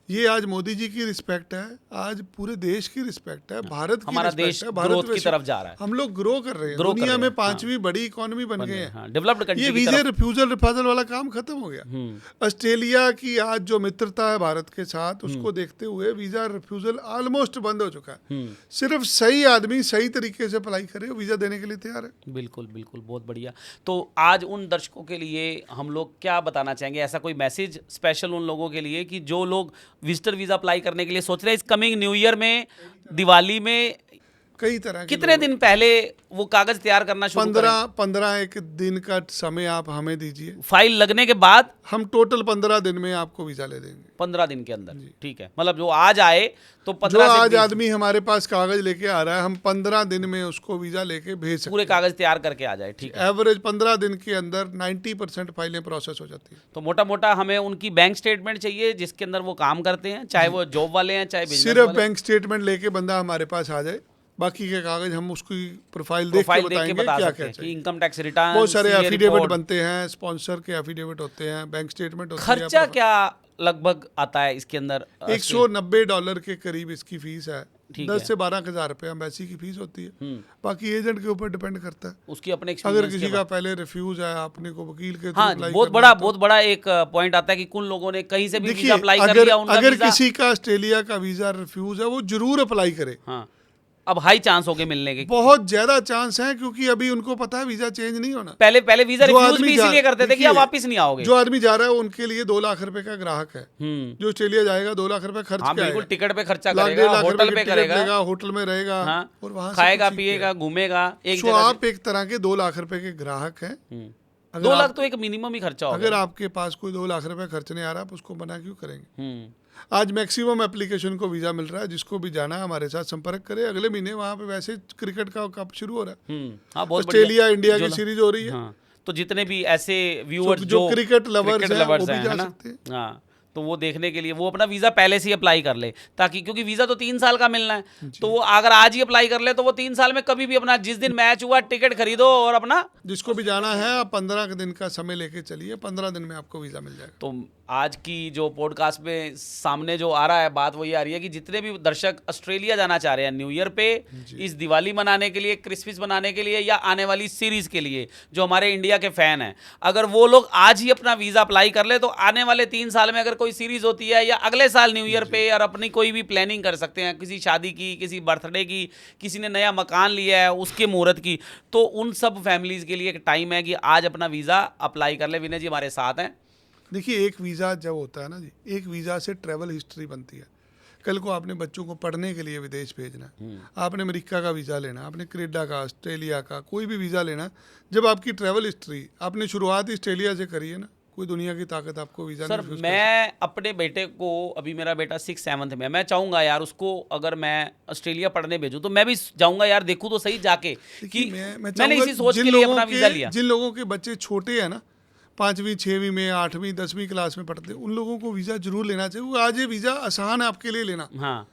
ये आज मोदी जी की रिस्पेक्ट है, आज पूरे देश की रिस्पेक्ट है, भारत की हमारा रिस्पेक्ट देश है। भारत ग्रोथ की वैसे- तरफ जा रहा है, हम लोग ग्रो कर रहे हैं, ग्रो कर दुनिया रहे में हैं, 5वीं बड़ी इकोनॉमी बन गए हैं। डेवलप्ड कंट्री ये की वीजे तरफ। रिफ्यूजल रिफाजल वाला काम खत्म हो गया। ऑस्ट्रेलिया की आज जो मित्रता है भारत के साथ, उसको देखते हुए वीजा रिफ्यूजल ऑलमोस्ट बंद हो चुका है। सिर्फ सही आदमी सही तरीके से अप्लाई करे, वीजा देने के लिए तैयार है। बिल्कुल बिल्कुल, बहुत बढ़िया। तो आज उन दर्शकों के लिए हम लोग क्या बताना चाहेंगे, ऐसा कोई मैसेज स्पेशल उन लोगों के लिए कि जो लोग विजिटर वीज़ा अप्लाई करने के लिए सोच रहे हैं इस कमिंग न्यू ईयर में, दिवाली में, कई तरह के कितने दिन पहले वो कागज तैयार करना शुरू करें? 15 एक दिन का समय आप हमें दीजिए, फाइल लगने के बाद हम टोटल 15 दिन में आपको वीजा ले देंगे। 15 दिन के अंदर, ठीक है। मतलब जो आज आए तो 15 जो से आज 20 आदमी हमारे पास कागज लेके आ रहा है, हम 15 दिन में उसको वीजा लेके भेज सकते पूरे कागज तैयार करके आ जाए, ठीक है। हैं। एवरेज 15 दिन के अंदर 90% फाइलें प्रोसेस हो जाती है। तो मोटा मोटा हमें उनकी बैंक स्टेटमेंट चाहिए जिसके अंदर वो काम करते हैं, चाहे वो जॉब वाले हैं चाहे बिजनेस सिर्फ वाले। बैंक स्टेटमेंट लेके बंदा हमारे पास आ जाए, बाकी के कागज हम उसकी प्रोफाइल देख के प्रोफाइल देख के बताएंगे बता क्या सकते क्या हैं कि चाहिए। इनकम टैक्स रिटर्न, बहुत सारे CA एफिडेविट रिपोर्ट। बनते हैं, स्पॉन्सर के एफिडेविट होते हैं, बैंक स्टेटमेंट होती है। खर्चा क्या लगभग आता है इसके अंदर? $190 के करीब इसकी फीस है। ठीक 10 है। से 12 हज़ार रुपये एम्बेसी की फीस होती है। बाकी एजेंट के ऊपर डिपेंड करता है। उसकी अपने अगर एक्सपीरियंस किसी के का पहले रिफ्यूज है, आपने को वकील के हाँ, अप्लाई बहुत करना बड़ा है तो- बहुत बड़ा एक पॉइंट आता है कि कुछ लोगों ने कहीं से भी देखिए, वीजा अप्लाई कर अगर लिया, उनका अगर वीजा। किसी का ऑस्ट्रेलिया का वीजा रिफ्यूज है, वो जरूर अप्लाई करे। हाँ, अब हाई चांस हो गए मिलने के। बहुत ज्यादा चांस है, क्योंकि अभी उनको पता है वीजा चेंज नहीं होना। पहले पहले वीजा जो रिफ्यूज आदमी भी जा- इसीलिए करते थे कि देखिए, आप वापस नहीं आओगे। जो आदमी जा रहा है उनके लिए 2 लाख रुपए का ग्राहक है। जो ऑस्ट्रेलिया जाएगा 2 लाख रुपए खर्च हाँ, क्या बिल्कुल आएगा? टिकट पे खर्चा लाख, करेगा, 1.5 लाख होटल रुपए की पे टिकट करेगा, लेगा, होटल में रहेगा, हाँ, और वहां से खाएगा कुछ सीख के पिएगा, घूमेगा एक सो जगह से। आप एक तरह के 2 लाख रुपए के ग्राहक हैं। अगर 2 लाख आप- तो एक मिनिमम ही खर्चा होगा। अगर आपके पास कोई 2 लाख रुपए खर्च नहीं आ रहा, आप उसको मना क्यों करेंगे? हम्म, आज मैक्सिमम एप्लीकेशन को वीजा मिल रहा है। जिसको भी जाना है हमारे साथ संपर्क करे। अगले महीने वहाँ पे वैसे क्रिकेट का कप शुरू हो रहा है। हाँ, बहुत बढ़िया। ऑस्ट्रेलिया इंडिया की जो- सीरीज हो रही है। हाँ, तो जितने भी ऐसे व्यूअर्स जो क्रिकेट लवर्स हैं, वो भी हैं, जा है ना? सकते हैं। हाँ, तो वो देखने के लिए वो अपना वीज़ा पहले से ही अप्लाई कर ले, ताकि क्योंकि वीज़ा तो 3 साल का मिलना है, तो वो अगर आज ही अप्लाई कर ले तो वो 3 साल में कभी भी अपना जिस दिन मैच हुआ टिकट खरीदो और अपना। जिसको भी जाना है, आप 15 दिन का समय लेके चलिए, 15 दिन में आपको वीजा मिल जाएगा। तो आज की जो पॉडकास्ट में सामने जो आ रहा है बात, वो ये आ रही है कि जितने भी दर्शक ऑस्ट्रेलिया जाना चाह रहे हैं न्यू ईयर पे, इस दिवाली मनाने के लिए, क्रिसमस मनाने के लिए, या आने वाली सीरीज के लिए, जो हमारे इंडिया के फैन हैं, अगर वो लोग आज ही अपना वीज़ा अप्लाई कर ले तो आने वाले 3 साल में अगर कोई सीरीज होती है या अगले साल न्यू ईयर पे, और अपनी कोई भी प्लानिंग कर सकते हैं, किसी शादी की, किसी बर्थडे की, किसी ने नया मकान लिया है उसके मुहूर्त की, तो उन सब फैमिलीज़ के लिए एक टाइम है कि आज अपना वीज़ा अप्लाई कर ले। विनय जी हमारे साथ हैं। देखिए, एक वीज़ा जब होता है ना जी, एक वीज़ा से ट्रैवल हिस्ट्री बनती है। कल को आपने बच्चों को पढ़ने के लिए विदेश भेजना है, आपने अमेरिका का वीज़ा लेना, आपने कनाडा का, ऑस्ट्रेलिया का, कोई भी वीज़ा लेना, जब आपकी ट्रैवल हिस्ट्री, आपने शुरुआत ही ऑस्ट्रेलिया से करी है ना, कोई दुनिया की ताकत आपको वीज़ा सर, नहीं refuse कर मैं अपने बेटे को, अभी मेरा बेटा 6-7 में, मैं चाहूँगा यार उसको अगर मैं ऑस्ट्रेलिया पढ़ने भेजूँ तो मैं भी जाऊँगा यार, देखूँ तो सही जाके कि देखिए, मैं मैंने चाहूंगा इसी सोच जिन के लिए लोगों अपना वीज़ा लिया। जिन लोगों के बच्चे छोटे हैं ना, 5वीं 6वीं में, 8वीं 10वीं क्लास में पढ़ते हैं, उन लोगों को वीज़ा जरूर लेना चाहिए। वो आज ये वीज़ा आसान है आपके लिए लेना। हाँ,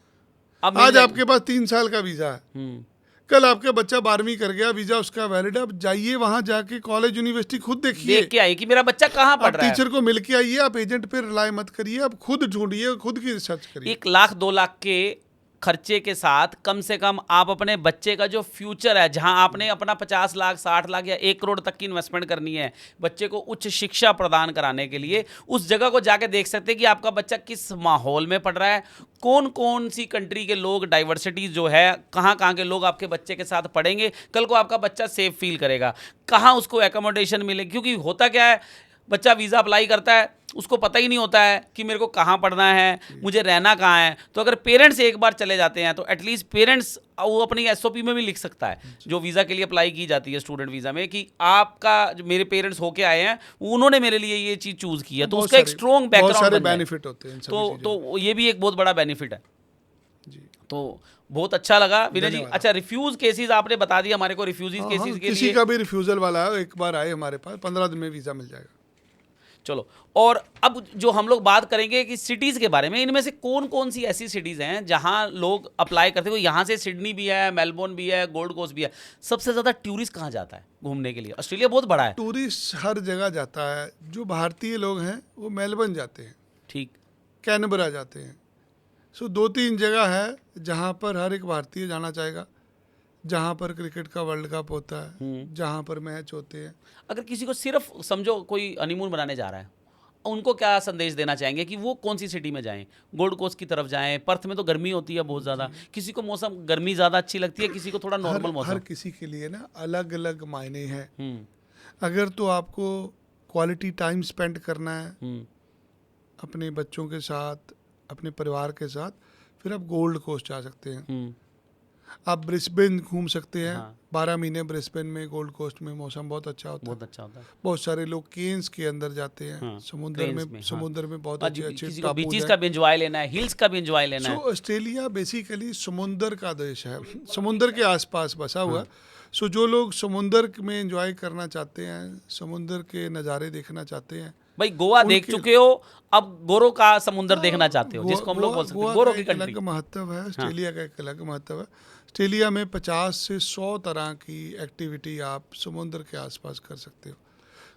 अब आज आपके पास 3 साल का वीज़ा है, हम्म, कल आपका बच्चा 12वीं कर गया, वीज़ा उसका वैलिड है, अब जाइए वहाँ जाके कॉलेज यूनिवर्सिटी खुद देखिए, देख के आई कि मेरा बच्चा कहाँ पढ़ आप रहा है। टीचर को मिल के आइए, आप एजेंट पे रिलाई मत करिए, आप खुद ढूंढिए, खुद की रिसर्च करिए। 1 लाख 2 लाख के खर्चे के साथ कम से कम आप अपने बच्चे का जो फ्यूचर है, जहां आपने अपना 50 लाख 60 लाख या 1 करोड़ तक की इन्वेस्टमेंट करनी है बच्चे को उच्च शिक्षा प्रदान कराने के लिए, उस जगह को जाके देख सकते हैं कि आपका बच्चा किस माहौल में पढ़ रहा है, कौन कौन सी कंट्री के लोग, डाइवर्सिटी जो है, कहाँ कहाँ के लोग आपके बच्चे के साथ पढ़ेंगे, कल को आपका बच्चा सेफ फील करेगा, कहाँ उसको एकोमोडेशन मिलेगी। क्योंकि होता क्या है, बच्चा वीज़ा अप्लाई करता है, उसको पता ही नहीं होता है कि मेरे को कहाँ पढ़ना है, मुझे रहना कहाँ है। तो अगर पेरेंट्स एक बार चले जाते हैं तो एटलीस्ट पेरेंट्स वो अपनी एसओपी में भी लिख सकता है, जो वीज़ा के लिए अप्लाई की जाती है स्टूडेंट वीज़ा में, कि आपका जो मेरे पेरेंट्स होके आए हैं, उन्होंने मेरे लिए ये चीज़ चूज़ की है, तो उसका एक स्ट्रॉन्ग बहुत सारे बैकग्राउंड बेनिफिट होते हैं इन सभी चीज़ों तो ये भी एक बहुत बड़ा बेनिफिट है जी। तो बहुत अच्छा लगा विनय जी। धन्यवाद। अच्छा, रिफ्यूज केसेस आपने बता दिया हमारे को, रिफ्यूजीज हाँ, केसेस के किसी लिए का भी रिफ्यूजल वाला है, एक बार आए हमारे पास, 15 दिन में वीज़ा मिल जाएगा। चलो, और अब जो हम लोग बात करेंगे कि सिटीज़ के बारे में, इनमें से कौन कौन सी ऐसी सिटीज़ हैं जहां लोग अप्लाई करते हैं। यहाँ से सिडनी भी है, मेलबोर्न भी है, गोल्ड कोस्ट भी है। सबसे ज़्यादा टूरिस्ट कहाँ जाता है घूमने के लिए? ऑस्ट्रेलिया बहुत बड़ा है। टूरिस्ट हर जगह जाता है। जो भारतीय लोग हैं वो मेलबर्न जाते हैं, ठीक, कैनबरा जाते हैं। सो 2-3 जगह है जहाँ पर हर एक भारतीय जाना चाहेगा, जहाँ पर क्रिकेट का वर्ल्ड कप होता है, जहाँ पर मैच होते हैं। अगर किसी को सिर्फ समझो कोई हनीमून बनाने जा रहा है, उनको क्या संदेश देना चाहेंगे कि वो कौन सी सिटी में जाएं? गोल्ड कोस्ट की तरफ जाएं? पर्थ में तो गर्मी होती है बहुत ज़्यादा, किसी को मौसम गर्मी ज़्यादा अच्छी लगती है, किसी को थोड़ा नॉर्मल हर मौसम। किसी के लिए ना अलग अलग मायने हैं। हम्म, अगर तो आपको क्वालिटी टाइम स्पेंड करना है हम्म, अपने बच्चों के साथ, अपने परिवार के साथ, फिर आप गोल्ड कोस्ट जा सकते हैं। हम्म, आप ब्रिस्बेन घूम सकते हैं। हाँ। 12 महीने ब्रिस्बेन में, गोल्ड कोस्ट में मौसम बहुत अच्छा होता है। बहुत अच्छा होता है। बहुत सारे लोग केन्स के अंदर जाते हैं। हाँ, समुंदर क्रेन्स में में, हाँ। समुंदर में बहुत और अच्छे अच्छे किसी को टापूज बीचेस हैं। का भी एंजॉय लेना है, हिल्स का भी एंजॉय लेना सो है। ऑस्ट्रेलिया बेसिकली समुंदर का देश है, समुंदर के आसपास बसा हुआ। हाँ। सो जो लोग समुंदर में एंजॉय करना चाहते हैं, समुंदर के नज़ारे देखना चाहते हैं, भाई गोवा देख उनके- चुके हो, अब गोरो का समुंदर देखना चाहते हो, जिसको हम लोग बोल सकते हैं गोवा गोरो का की एक कंट्री। अलग महत्व है, ऑस्ट्रेलिया का एक अलग महत्व है। ऑस्ट्रेलिया में 50 से 100 तरह की एक्टिविटी आप समुंदर के आसपास कर सकते हो।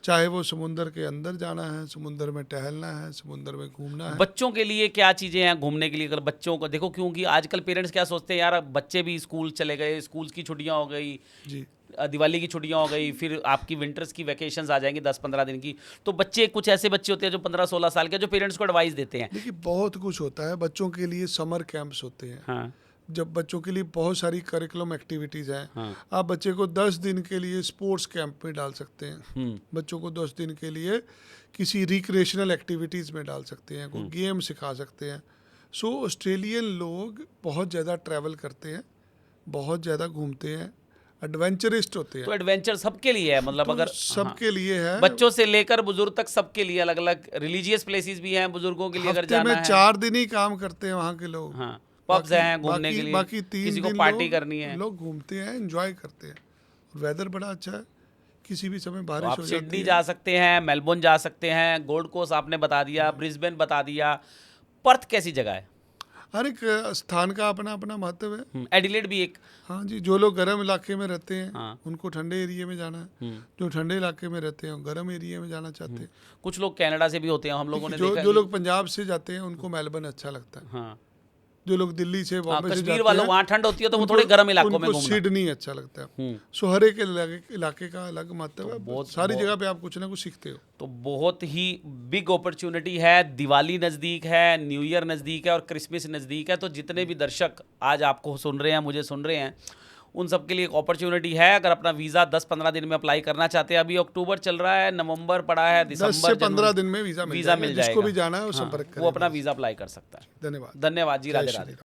चाहे वो समुंदर के अंदर जाना है, समुंदर में टहलना है, समुंदर में घूमना है। बच्चों के लिए क्या चीज़ें हैं घूमने के लिए? अगर बच्चों को देखो, क्योंकि आजकल पेरेंट्स क्या सोचते हैं, यार अब बच्चे भी स्कूल चले गए, स्कूल की छुट्टियां हो गई, जी, दिवाली की छुट्टियां हो गई, फिर आपकी विंटर्स की वैकेशंस आ जाएंगी 10-15 दिन की। तो बच्चे, कुछ ऐसे बच्चे होते हैं जो 15-16 साल के, जो पेरेंट्स को एडवाइस देते हैं। देखिए बहुत कुछ होता है बच्चों के लिए। समर कैंप्स होते हैं, हाँ जब बच्चों के लिए बहुत सारी करिकुलम एक्टिविटीज़ हैं। हाँ। आप बच्चे को 10 दिन के लिए स्पोर्ट्स कैंप में डाल सकते हैं। हम्म। बच्चों को 10 दिन के लिए किसी रिक्रिएशनल एक्टिविटीज़ में डाल सकते हैं, कोई गेम सिखा सकते हैं। सो ऑस्ट्रेलियन लोग बहुत ज़्यादा ट्रैवल करते हैं, बहुत ज़्यादा घूमते हैं, एडवेंचरिस्ट होते हैं। तो एडवेंचर सबके लिए है, मतलब तो अगर सबके लिए है। बच्चों से लेकर बुजुर्ग तक सबके लिए अलग अलग रिलीजियस प्लेसेस भी हैं बुजुर्गों के लिए, अगर हफ्ते जाना में है। 4 दिन ही काम करते हैं वहाँ के लोग। हाँ, पब्स हैं घूमने के लिए, बाकी 3 किसी को दिन पार्टी लोग करनी है। लोग घूमते हैं, एंजॉय करते हैं। वेदर बड़ा अच्छा है, किसी भी समय तो बारिश आप हो जाती सिडनी है। जा सकते हैं, मेलबोर्न जा सकते हैं, गोल्ड कोस्ट आपने बता दिया, ब्रिस्बेन बता दिया। पर्थ कैसी जगह है? हर एक स्थान का अपना अपना महत्व है। एडिलेड भी एक। हाँ जी, जो लोग गर्म इलाके में रहते हैं हाँ। उनको ठंडे एरिया में जाना है। हम्म। जो ठंडे इलाके में रहते हैं वो गर्म एरिया में जाना चाहते हैं। कुछ लोग कनाडा से भी होते हैं, हम लोगों ने जो देखा जो कि- लोग पंजाब से जाते हैं उनको मेलबर्न अच्छा लगता है। हाँ जो लोग दिल्ली से, हाँ, बॉम्बे से कश्मीर जाते वालों, हैं वहाँ ठंड होती है तो वो उनको- थोड़े गर्म इलाकों में उनको घूमना। सिडनी अच्छा लगता है। हम्म। सो हर एक इलाके का अलग महत्व है। बहुत- सारी बहुत- जगह पे आप कुछ ना कुछ सीखते हो। तो बहुत ही बिग अपॉर्चुनिटी है। दिवाली नज़दीक है, न्यू ईयर नज़दीक है और क्रिसमस नज़दीक है। तो जितने भी दर्शक आज आपको सुन रहे हैं, मुझे सुन रहे हैं, उन सब के लिए एक अपॉर्चुनिटी है। अगर अपना वीज़ा 10-15 दिन में अप्लाई करना चाहते हैं, अभी अक्टूबर चल रहा है, नवंबर पड़ा है, 10 से दिसंबर, 15 जनवरी, दिन में वीज़ा मिल वीज़ा जाएगा। मिल जाएगा। जिसको भी जाना है वो हाँ, संपर्क वो करें। अपना वीज़ा अप्लाई कर सकता है। धन्यवाद। धन्यवाद जी, जय राधे श्री राधे।